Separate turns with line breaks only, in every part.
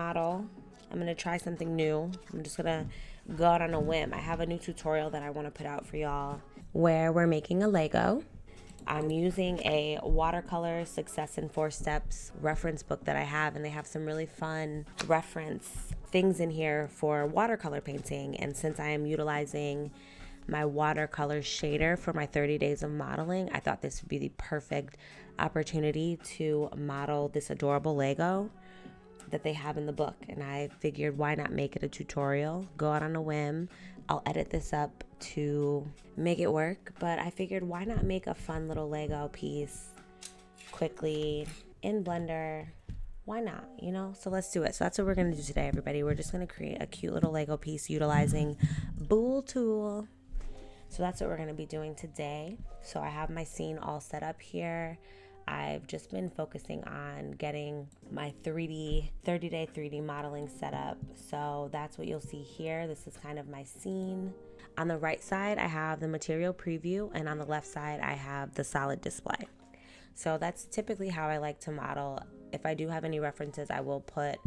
model. I'm going to try something new. I'm just going to go out on a whim. I have a new tutorial that I want to put out for y'all where we're making a Lego. I'm using a watercolor Success in 4 Steps reference book that I have, and they have some really fun reference things in here for watercolor painting. And since I am utilizing my watercolor shader for my 30 days of modeling, I thought this would be the perfect opportunity to model this adorable Lego that they have in the book. And I figured, why not make it a tutorial? Go out on a whim. I'll edit this up to make it work, but I figured, why not make a fun little Lego piece quickly in Blender? Why not, you know? So let's do it. So that's what we're going to do today, everybody. We're just going to create a cute little Lego piece utilizing Bool Tool. So that's what we're going to be doing today. So I have my scene all set up here. I've just been focusing on getting my 30-day 3D modeling set up. So that's what you'll see here. This is kind of my scene. On the right side, I have the material preview, and on the left side, I have the solid display. So that's typically how I like to model. If I do have any references, I will put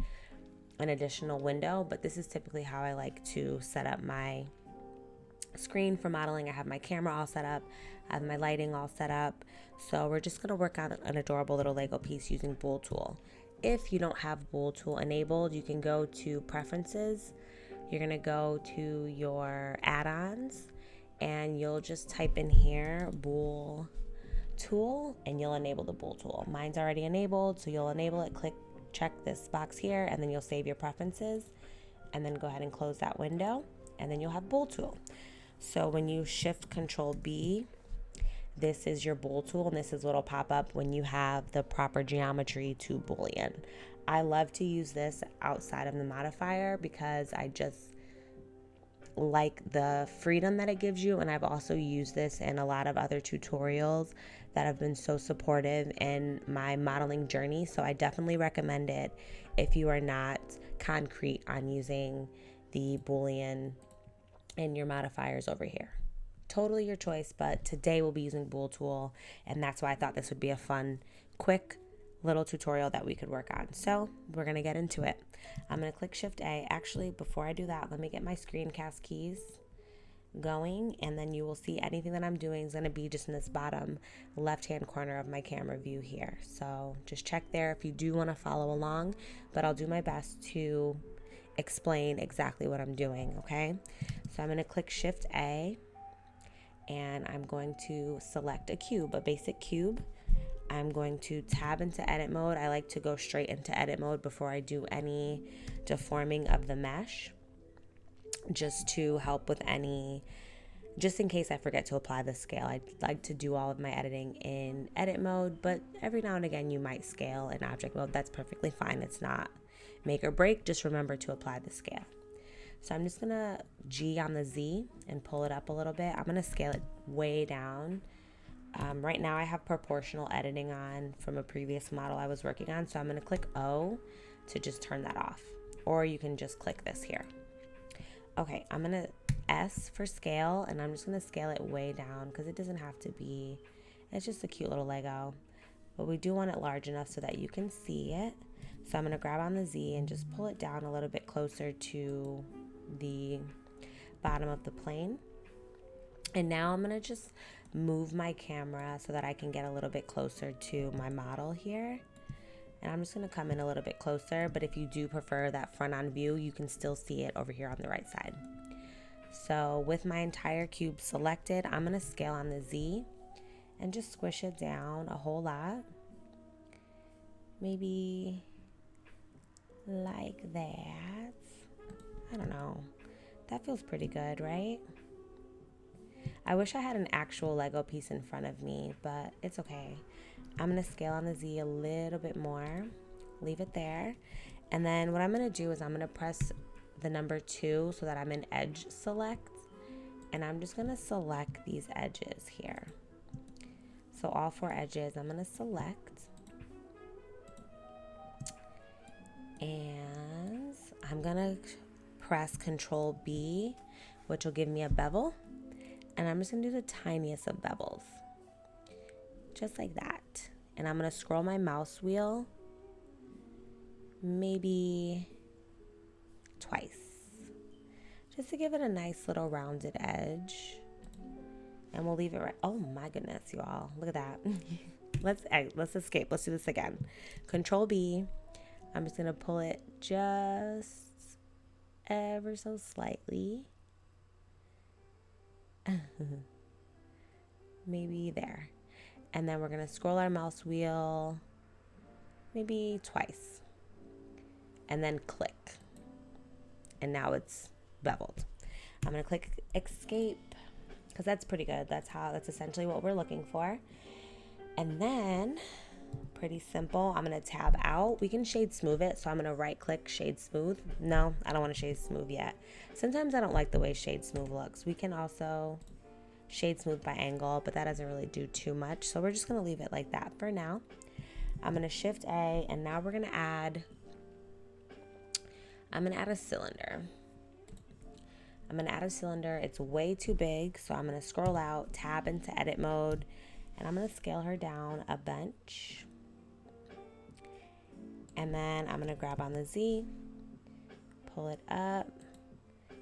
an additional window, but this is typically how I like to set up my screen for modeling. I have my camera all set up. I have my lighting all set up. So we're just going to work on an adorable little Lego piece using Bool Tool. If you don't have Bool Tool enabled, you can go to Preferences. You're going to go to your add-ons, and you'll just type in here Bool Tool, and you'll enable the Bool Tool. Mine's already enabled, so you'll enable it. Check this box here, and then you'll save your preferences, and then go ahead and close that window, and then you'll have Bool Tool. So when you shift Control B, this is your Bool Tool, and this is what'll pop up when you have the proper geometry to Boolean. I love to use this outside of the modifier because I just like the freedom that it gives you, and I've also used this in a lot of other tutorials that have been so supportive in my modeling journey. So I definitely recommend it if you are not concrete on using the Boolean and your modifiers over here. Totally your choice, but today we'll be using Bool Tool, and that's why I thought this would be a fun, quick little tutorial that we could work on. So we're gonna get into it. I'm gonna click Shift A. Actually, before I do that, let me get my screencast keys going, and then you will see anything that I'm doing is gonna be just in this bottom left-hand corner of my camera view here. So just check there if you do wanna follow along, but I'll do my best to explain exactly what I'm doing, okay? So I'm gonna click Shift A, and I'm going to select a cube, a basic cube. I'm going to tab into edit mode. I like to go straight into edit mode before I do any deforming of the mesh, just to help with just in case I forget to apply the scale. I like to do all of my editing in edit mode, but every now and again you might scale in object mode. That's perfectly fine. It's not make or break. Just remember to apply the scale. So I'm just gonna G on the Z and pull it up a little bit. I'm gonna scale it way down. Right now I have proportional editing on from a previous model I was working on, so I'm gonna click O to just turn that off. Or you can just click this here. Okay, I'm gonna S for scale, and I'm just gonna scale it way down because it doesn't have to be, it's just a cute little Lego. But we do want it large enough so that you can see it. So I'm gonna grab on the Z and just pull it down a little bit closer to the bottom of the plane. And now I'm gonna just move my camera so that I can get a little bit closer to my model here. And I'm just gonna come in a little bit closer, but if you do prefer that front on view, you can still see it over here on the right side. So with my entire cube selected, I'm gonna scale on the Z and just squish it down a whole lot. Maybe like that. I don't know. That feels pretty good, right? I wish I had an actual Lego piece in front of me, but it's okay. I'm gonna scale on the Z a little bit more, leave it there. And then what I'm gonna do is I'm gonna press the number 2 so that I'm in edge select. And I'm just gonna select these edges here. So all 4 edges I'm gonna select. And I'm gonna press Control B, which will give me a bevel. And I'm just gonna do the tiniest of bevels. Just like that. And I'm gonna scroll my mouse wheel maybe twice, just to give it a nice little rounded edge. And we'll leave it right. Oh my goodness, you all. Look at that. Let's escape. Let's do this again. Control B. I'm just going to pull it just ever so slightly. Maybe there. And then we're going to scroll our mouse wheel maybe twice. And then click. And now it's beveled. I'm going to click escape because that's pretty good. That's essentially what we're looking for. And then, pretty simple, I'm going to tab out. We can shade smooth it, so I'm going to right click shade smooth. No, I don't want to shade smooth yet. Sometimes I don't like the way shade smooth looks. We can also shade smooth by angle, but that doesn't really do too much. So we're just going to leave it like that for now. I'm going to shift A, and now we're going to add, I'm going to add a cylinder. I'm going to add a cylinder. It's way too big, so I'm going to scroll out, tab into edit mode, and I'm going to scale her down a bunch. And then I'm going to grab on the Z, pull it up,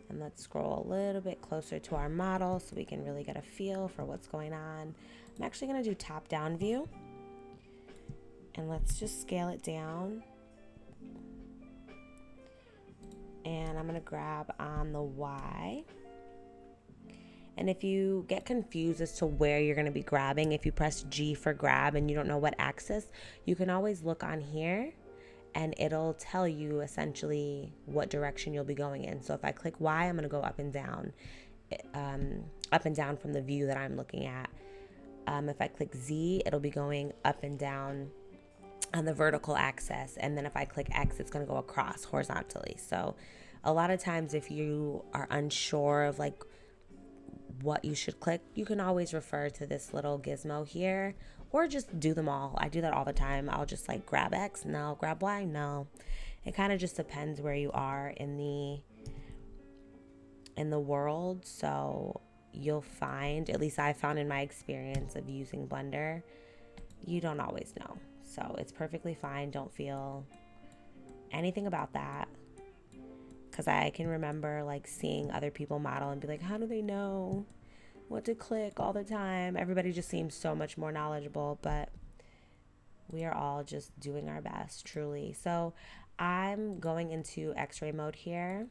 and let's scroll a little bit closer to our model so we can really get a feel for what's going on. I'm actually going to do top-down view, and let's just scale it down. And I'm going to grab on the Y. And if you get confused as to where you're going to be grabbing, if you press G for grab and you don't know what axis, you can always look on here and it'll tell you essentially what direction you'll be going in. So if I click Y, I'm going to go up and down from the view that I'm looking at. If I click Z, it'll be going up and down on the vertical axis. And then if I click X, it's going to go across horizontally. So a lot of times if you are unsure of like what you should click, you can always refer to this little gizmo here, or just do them all. I do that all the time. I'll just like grab X, no, grab Y, no. It kind of just depends where you are in the world. So you'll find, at least I found in my experience of using Blender, you don't always know. So it's perfectly fine. Don't feel anything about that. Because I can remember like seeing other people model and be like, how do they know what to click all the time? Everybody just seems so much more knowledgeable, but we are all just doing our best, truly. So I'm going into X-ray mode here,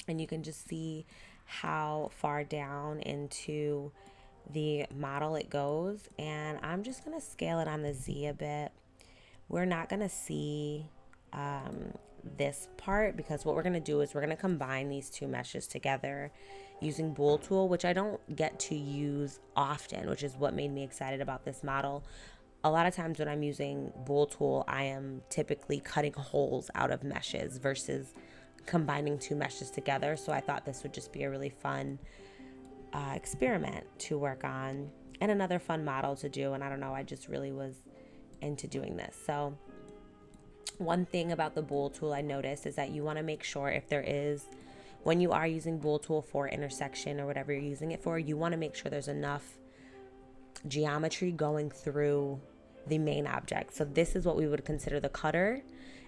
and you can just see how far down into the model it goes. And I'm just going to scale it on the Z a bit. We're not going to see this part, because what we're going to do is we're going to combine these two meshes together using Bool tool, which I don't get to use often, which is what made me excited about this model. A lot of times when I'm using Bool tool, I am typically cutting holes out of meshes versus combining two meshes together. So I thought this would just be a really fun experiment to work on and another fun model to do. And I don't know, I just really was into doing this. So one thing about the Bool tool I noticed is that you want to make sure if there is, when you are using Bool tool for intersection or whatever you're using it for, you want to make sure there's enough geometry going through the main object. So this is what we would consider the cutter,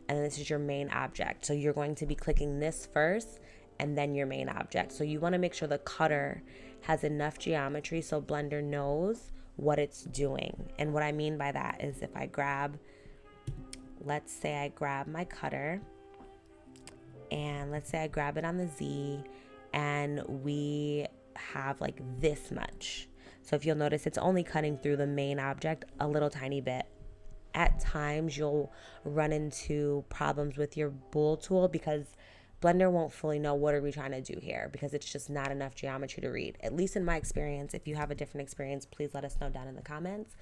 and this is your main object. So you're going to be clicking this first and then your main object. So you want to make sure the cutter has enough geometry so Blender knows what it's doing. And what I mean by that is if I grab, let's say I grab my cutter, and let's say I grab it on the Z, and we have like this much. So if you'll notice, it's only cutting through the main object a little tiny bit. At times you'll run into problems with your Bool tool because Blender won't fully know what are we trying to do here, because it's just not enough geometry to read. At least in my experience. If you have a different experience, please let us know down in the comments.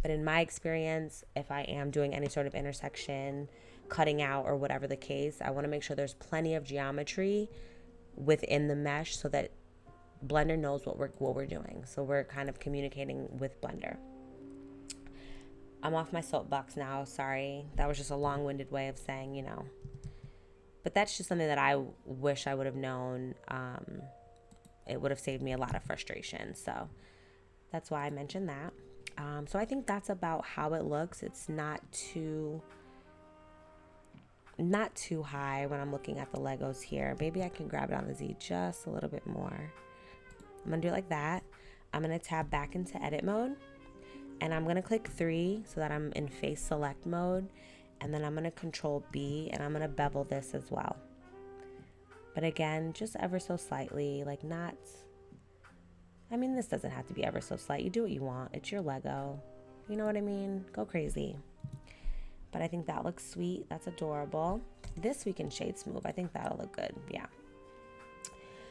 But in my experience, if I am doing any sort of intersection, cutting out, or whatever the case, I want to make sure there's plenty of geometry within the mesh so that Blender knows what we're doing. So we're kind of communicating with Blender. I'm off my soapbox now. Sorry. That was just a long-winded way of saying, you know. But that's just something that I wish I would have known. It would have saved me a lot of frustration. So that's why I mentioned that. So I think that's about how it looks. It's not too not too high when I'm looking at the Legos here. Maybe I can grab it on the Z just a little bit more. I'm gonna do it like that. I'm gonna tab back into edit mode, and I'm gonna click 3 so that I'm in face select mode, and then I'm gonna control B, and I'm gonna bevel this as well. But again, just ever so slightly, like not, I mean, this doesn't have to be ever so slight. You do what you want. It's your Lego. You know what I mean? Go crazy. But I think that looks sweet. That's adorable. This we can shade smooth. I think that'll look good. Yeah.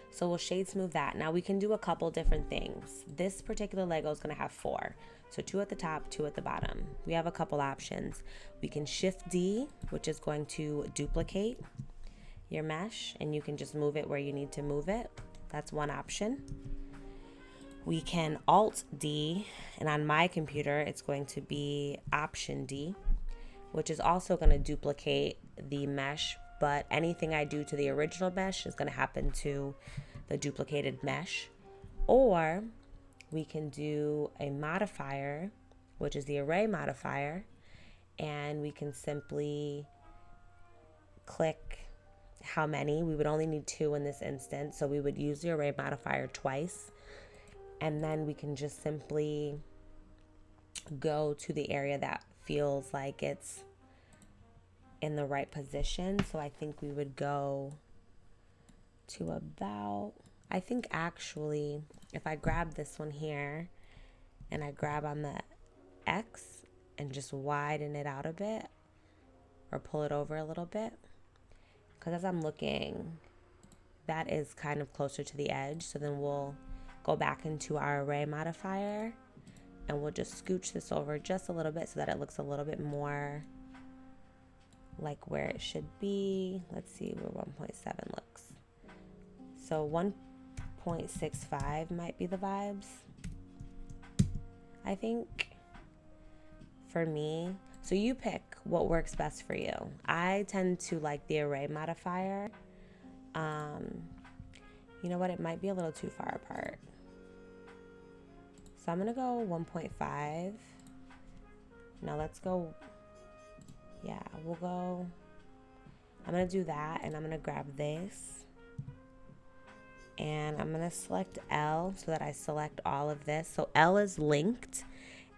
So we'll shade smooth that. Now we can do a couple different things. This particular Lego is going to have 4. So 2 at the top, 2 at the bottom. We have a couple options. We can shift D, which is going to duplicate your mesh, and you can just move it where you need to move it. That's one option. We can alt D, and on my computer, it's going to be option D, which is also going to duplicate the mesh, but anything I do to the original mesh is going to happen to the duplicated mesh. Or we can do a modifier, which is the array modifier, and we can simply click how many. We would only need 2 in this instance, so we would use the array modifier twice, and then we can just simply go to the area that feels like it's in the right position. So I think we would go to about, I think actually if I grab this one here and I grab on the X and just widen it out a bit or pull it over a little bit, because as I'm looking, that is kind of closer to the edge. So then we'll go back into our array modifier and we'll just scooch this over just a little bit so that it looks a little bit more like where it should be. Let's see where 1.7 looks. So 1.65 might be the vibes, I think, for me. So you pick what works best for you. I tend to like the array modifier. You know what? It might be a little too far apart. So I'm going to go 1.5. Now let's go. Yeah, we'll go. I'm going to do that, and I'm going to grab this. And I'm going to select L so that I select all of this. So L is linked.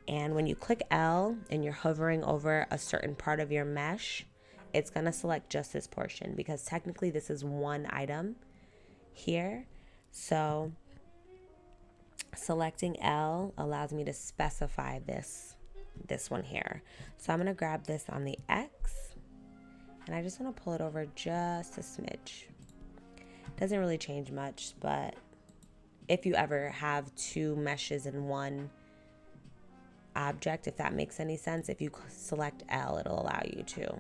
And when you click L and you're hovering over a certain part of your mesh, it's going to select just this portion, because technically this is one item here. So selecting L allows me to specify this one here. So I'm going to grab this on the X, and I just want to pull it over just a smidge. Doesn't really change much, but if you ever have 2 meshes in one object, if that makes any sense, if you select L, it'll allow you to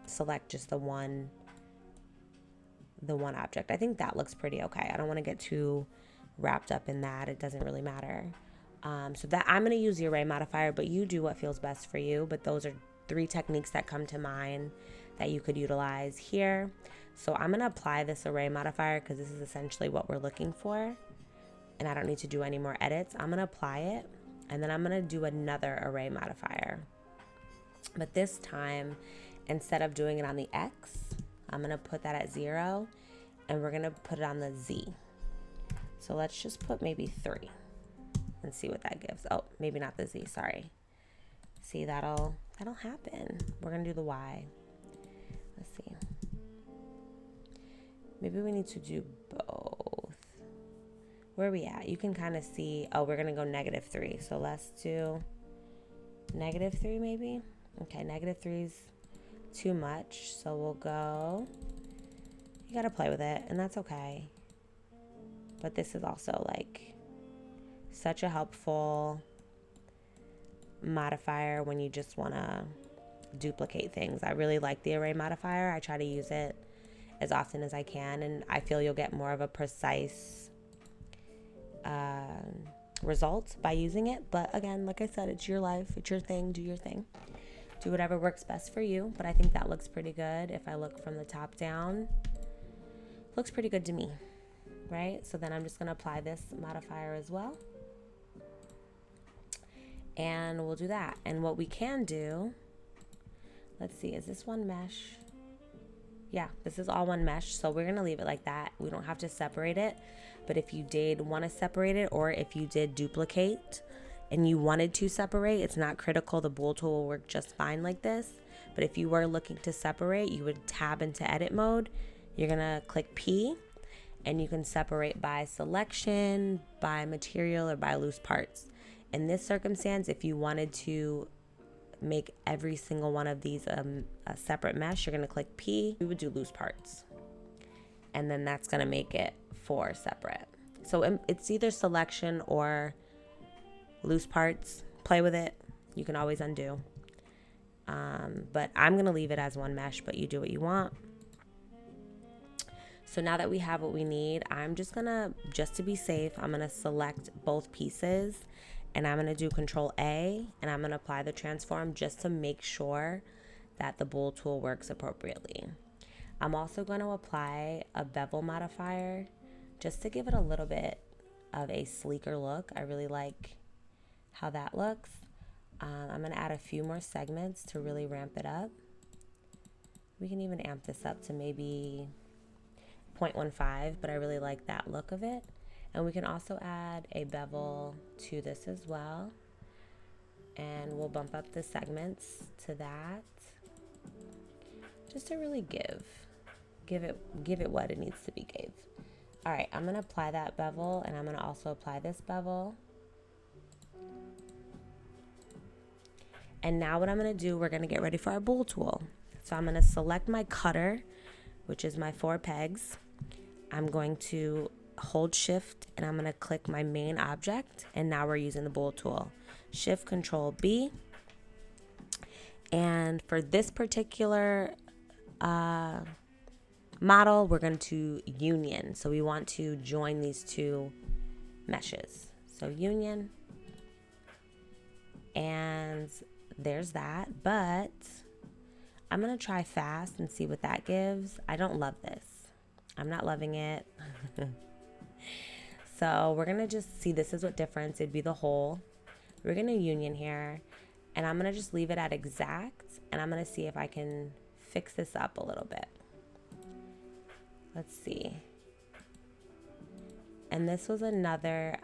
select just the one object. I think that looks pretty okay. I don't want to get too wrapped up in that. It doesn't really matter. So that I'm going to use the array modifier, but you do what feels best for you. But those are 3 techniques that come to mind that you could utilize here. So I'm going to apply this array modifier because this is essentially what we're looking for, and I don't need to do any more edits. I'm going to apply it, and then I'm going to do another array modifier. But this time, instead of doing it on the X, I'm going to put that at 0, and we're going to put it on the Z. So let's just put maybe 3 and see what that gives. Oh, maybe not the Z, sorry. See, that'll happen. We're going to do the Y. Let's see. Maybe we need to do both. Where are we at? You can kind of see, oh, we're going to go -3. So let's do -3 maybe. Okay, -3 is too much. So we'll go, you got to play with it, and that's okay. But this is also like such a helpful modifier when you just want to duplicate things. I really like the array modifier. I try to use it as often as I can, and I feel you'll get more of a precise result by using it. But again, like I said, it's your life, it's your thing. Do your thing, do whatever works best for you. But I think that looks pretty good. If I look from the top down, looks pretty good to me, right? So then I'm just going to apply this modifier as well, and we'll do that. And what we can do, Let's see, is this one mesh? Yeah, this is all one mesh, so we're gonna leave it like that. We don't have to separate it, but if you did want to separate it, or if you did duplicate and you wanted to separate, it's not critical. The bool tool will work just fine like this. But if you were looking to separate, you would tab into edit mode. You're gonna click P, and you can separate by selection, by material, or by loose parts. In this circumstance, if you wanted to make every single one of these a separate mesh, you're gonna click P. We would do loose parts, and then that's gonna make it 4 separate. So it's either selection or loose parts. Play with it. You can always undo. But I'm gonna leave it as one mesh, but you do what you want. So now that we have what we need, I'm just to be safe, I'm gonna select both pieces, and I'm gonna do Control A, and I'm gonna apply the transform just to make sure that the bool tool works appropriately. I'm also gonna apply a bevel modifier just to give it a little bit of a sleeker look. I really like how that looks. I'm gonna add a few more segments to really ramp it up. We can even amp this up to maybe 0.15, but I really like that look of it. And we can also add a bevel to this as well. And we'll bump up the segments to that, just to really give it what it needs to be gave. All right, I'm gonna apply that bevel, and I'm gonna also apply this bevel. And now what I'm gonna do, we're gonna get ready for our bool tool. So I'm gonna select my cutter, which is my 4 pegs. I'm going to hold shift, and I'm going to click my main object, and now we're using the bool tool. Shift Control B. And for this particular model, we're going to union. So we want to join these 2 meshes. So union, and there's that. But I'm going to try fast and see what that gives. I don't love this. I'm not loving it. So we're going to just see, this is what difference. It'd be the whole. We're going to union here, and I'm going to just leave it at exact, and I'm going to see if I can fix this up a little bit. Let's see. And this was another,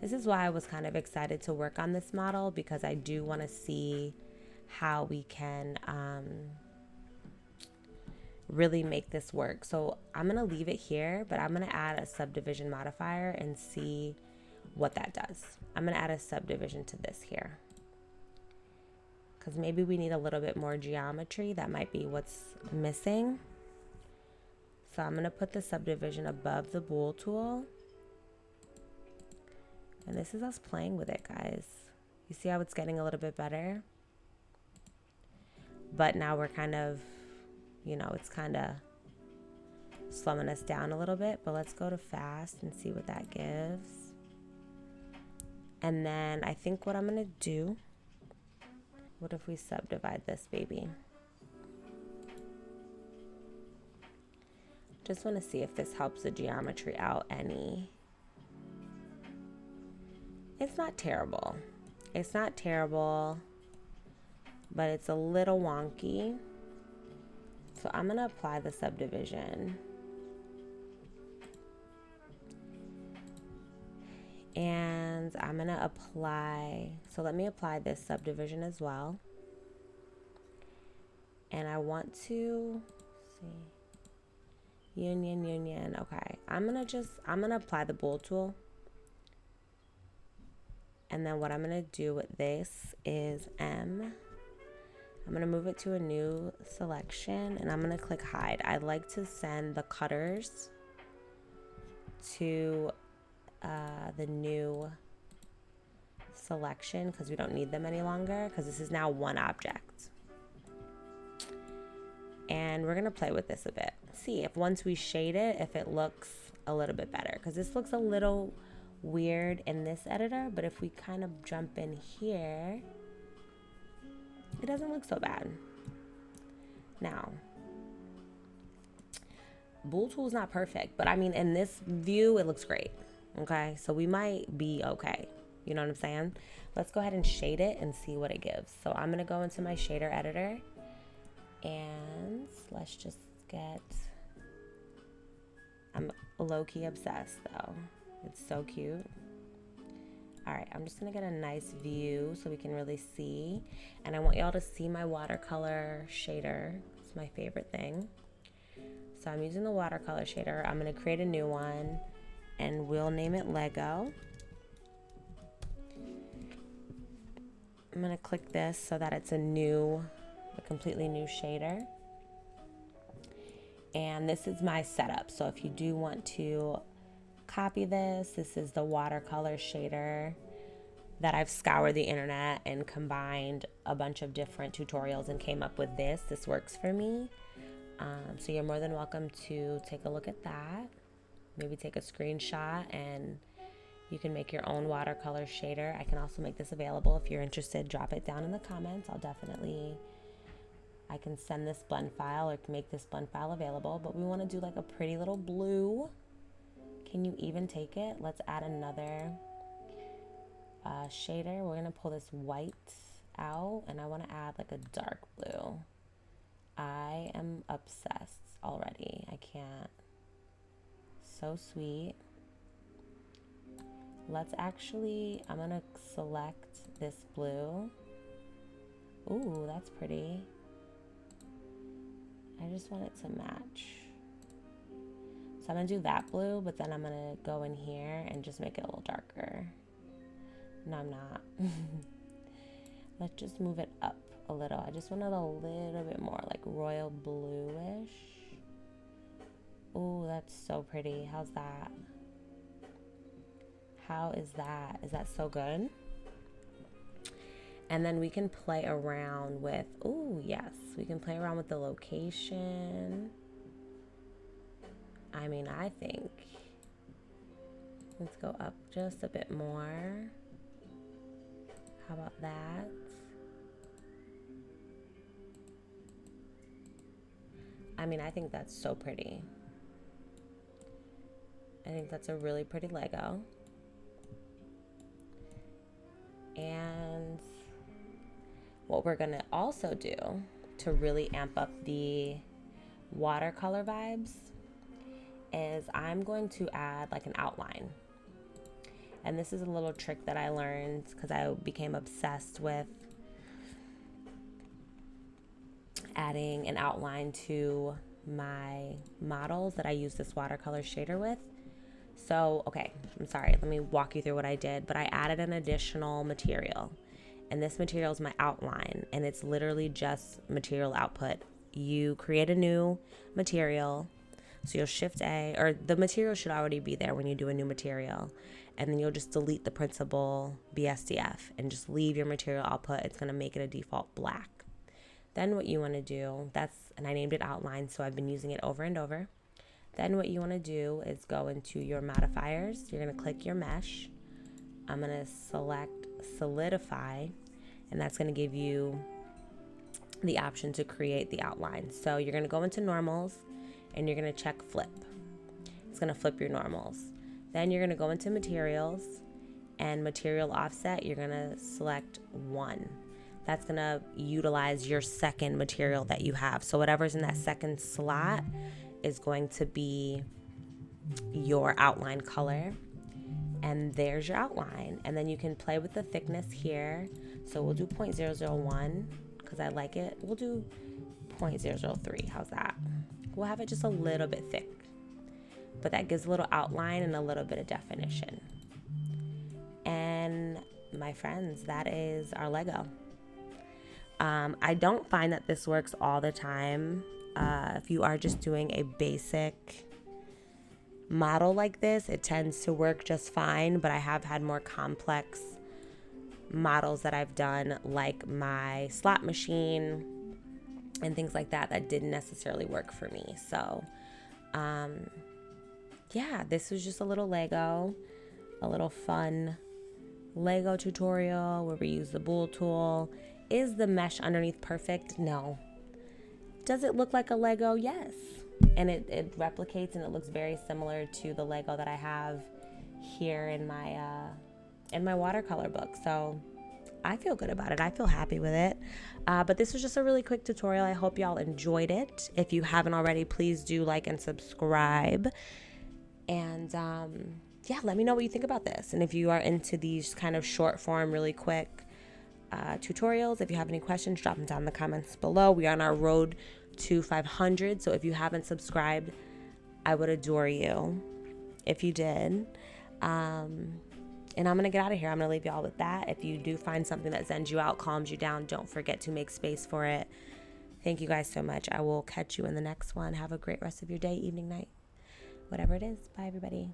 this is why I was kind of excited to work on this model, because I do want to see how we can really make this work. So I'm gonna leave it here, but I'm gonna add a subdivision modifier and see what that does. I'm gonna add a subdivision to this here, because maybe we need a little bit more geometry. That might be what's missing. So I'm gonna put the subdivision above the bool tool, and this is us playing with it, guys. You see how it's getting a little bit better? But now we're kind of, you know, it's kind of slowing us down a little bit, but let's go to fast and see what that gives. And then I think what I'm gonna do, what if we subdivide this baby? Just want to see if this helps the geometry out any. It's not terrible. It's not terrible, but it's a little wonky. So I'm gonna apply the subdivision. And I'm gonna apply, so let me apply this subdivision as well. And I want to see, union, okay. I'm gonna apply the bool tool. And then what I'm gonna do with this is I'm gonna move it to a new selection, and I'm gonna click hide. I like to send the cutters to the new selection, because we don't need them any longer, because this is now one object. And we're gonna play with this a bit. See if once we shade it, if it looks a little bit better, because this looks a little weird in this editor, but if we kind of jump in here, it doesn't look so bad. Now, bool tool is not perfect, but I mean, in this view, it looks great. Okay, so we might be okay. You know what I'm saying? Let's go ahead and shade it and see what it gives. So I'm gonna go into my shader editor and let's just get, I'm low-key obsessed though. It's so cute. All right, I'm just gonna get a nice view so we can really see. And I want y'all to see my watercolor shader. It's my favorite thing. So I'm using the watercolor shader. I'm gonna create a new one and we'll name it Lego. I'm gonna click this so that it's a completely new shader. And this is my setup. So if you do want to copy this, this is the watercolor shader that I've scoured the internet and combined a bunch of different tutorials and came up with this. This works for me. So you're more than welcome to take a look at that. Maybe take a screenshot and you can make your own watercolor shader. I can also make this available if you're interested. Drop it down in the comments. I can send this blend file or make this blend file available, but we want to do like a pretty little blue. Can you even take it? Let's add another shader. We're going to pull this white out and I want to add like a dark blue. I am obsessed already. I can't. So sweet. I'm going to select this blue. Ooh, that's pretty. I just want it to match. So I'm going to do that blue, but then I'm going to go in here and just make it a little darker. No, I'm not. Let's just move it up a little. I just want it a little bit more like royal bluish. Ooh, that's so pretty. How's that? How is that? Is that so good? And then we can play around with, ooh, yes, we can play around with the location. I mean, I think, let's go up just a bit more. How about that? I mean, I think that's so pretty. I think that's a really pretty Lego. And what we're gonna also do to really amp up the watercolor vibes is I'm going to add like an outline. And this is a little trick that I learned because I became obsessed with adding an outline to my models that I use this watercolor shader with. So, okay, I'm sorry, let me walk you through what I did, but I added an additional material. And this material is my outline, and it's literally just material output. You create a new material, so you'll Shift A, or the material should already be there when you do a new material, and then you'll just delete the principal BSDF and just leave your material output. It's gonna make it a default black. Then what you wanna do, and I named it outline, so I've been using it over and over. Then what you wanna do is go into your modifiers. You're gonna click your mesh. I'm gonna select solidify, and that's gonna give you the option to create the outline. So you're gonna go into normals and you're gonna check flip. It's gonna flip your normals. Then you're gonna go into materials and material offset. You're gonna select 1. That's gonna utilize your second material that you have. So whatever's in that second slot is going to be your outline color. And there's your outline. And then you can play with the thickness here. So we'll do 0.001 because I like it. We'll do 0.003. How's that? We'll have it just a little bit thick. But that gives a little outline and a little bit of definition. And my friends, that is our Lego. I don't find that this works all the time. If you are just doing a basic model like this, it tends to work just fine, but I have had more complex models that I've done, like my slot machine and things like that, that didn't necessarily work for me. So yeah, this was just a little Lego, a little fun Lego tutorial where we use the bool tool. Is the mesh underneath perfect? No. Does it look like a Lego? Yes. And it replicates and it looks very similar to the Lego that I have here in my in my watercolor book. So I feel good about it. I feel happy with it. But this was just a really quick tutorial. I hope y'all enjoyed it. If you haven't already, please do like and subscribe. And yeah, let me know what you think about this. And if you are into these kind of short form, really quick tutorials, if you have any questions, drop them down in the comments below. We are on our road to 500. So if you haven't subscribed, I would adore you if you did. And I'm going to get out of here. I'm going to leave y'all with that. If you do find something that zens you out, calms you down, don't forget to make space for it. Thank you guys so much. I will catch you in the next one. Have a great rest of your day, evening, night, whatever it is. Bye, everybody.